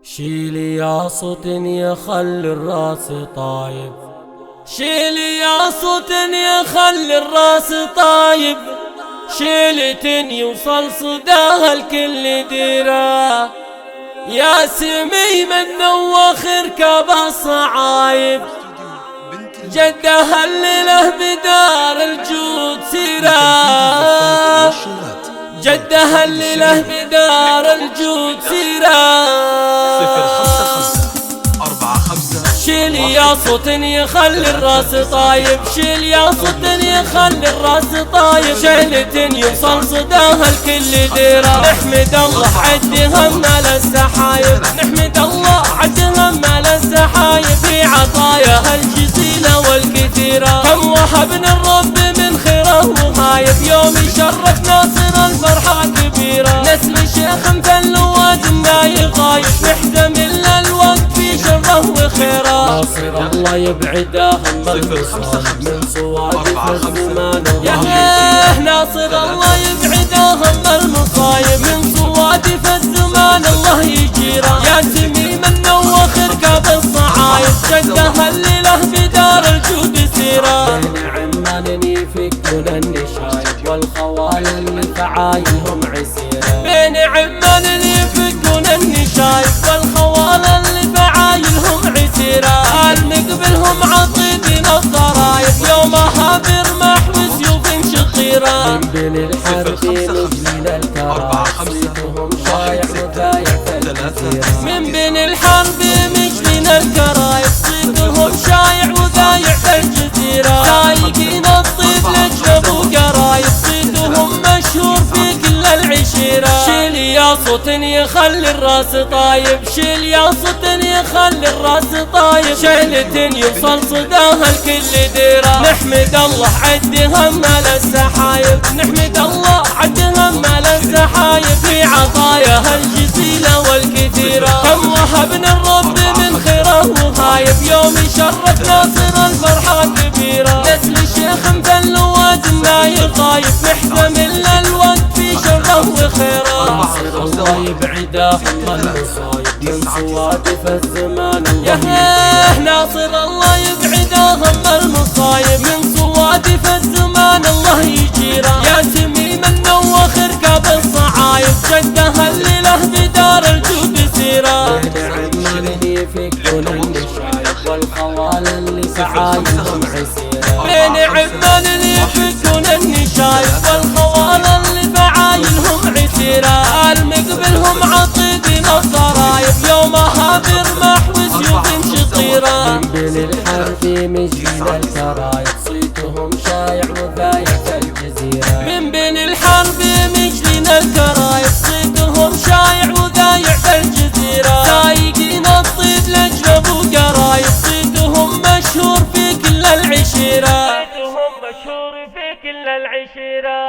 شيلي ياصوتن يخلي الراس طايب، شيلي ياصوتن يخلي الراس طايب، شيلة يوصل صداها الكل ديرة، يا سمي من واخر كبا صعايب، جدها اللي له بدار الجود سيرة، جدها اللي له بدار الجود سيرة. شيلي ياصوتن يخلي الراس طايب، شيلي ياصوتن يخلي الراس طايب، شيلة يوصل صداها الكل ديرة. نحمد الله عد همنا للسحايب، نحمد الله عد همنا للسحايب، في عطاياها الجزيلة والكثيرة، كم وهبنا الرب من خيره وهايب، يوم يشرف ناصر الفرحة كبيرة، نسل الشيخ مثل وادنا يغايب، نحزم إلا الوقت في شره وخيره. ناصر الله يبعده هم المصايب من صوادف الزمان، يا ناصر الله يبعده هم المصايب من صوادف الزمان، الله يجيره يا سمي من واخر كاب الصعايب، جدها اللي له بدار الجود سيره. بين عمان يفكون النشايب والخوال اللي فعايلهم عسيره، بين عمان يفكون النشايب والخوال اللي فعايلهم عسيره، المقبلهم عطيدين الضرايب، يومها برمح وسيوف شقيره، من بين الحربين نجلين الكرايب، شايع وذايع الجزيره، من بين الحرب مجلين الكرايب، صيتهم شايع وذايع الجزيره، سايقين الطيب لجلب وقرايب، صيتهم مشهور في كل العشيره. شيلي ياصوتن يخلي الراس طايب، شيلي ياصوتن يخلي الراس طايب، شيلة يوصل صداها الكل ديرة. نحمد الله عد همنا للسحايب، نحمد الله عد همنا للسحايب، في عطاياها الجزيلة والكثيرة، كم وهبنا الرب من خيره وهايب، يوم يشرف ناصر الفرحة كبيرة، نسل الشيخ مثل وادنا يغايب، نحزم إلا الوقت في شره وخيره. ناصر الله يبعده هم المصايب من صوادف الزمان، يا ناصر الله يبعده هم المصايب من صوادف الزمان، الله يجيره يا سمي من واخر كاب الصعايب، جدها اللي له بدار الجود سيره. بين عمان يفكون النشايب والخوال اللي فعايلهم عسيره، بين عمان يفكون النشايب والخوال اللي فعايلهم عسيره، المقبلهم عطيدين الضرايب، يومها برمح وسيوف شقيره، من بين الحرب مجلين الكرايب، صيتهم شايع وذايع الجزيره، من بين الحرب مجلين الكرايب، صيتهم شايع وذايع الجزيره، سايقين الطيب لجلب وقرايب، صيتهم مشهور في كل العشيره، صيتهم مشهور في كل العشيره.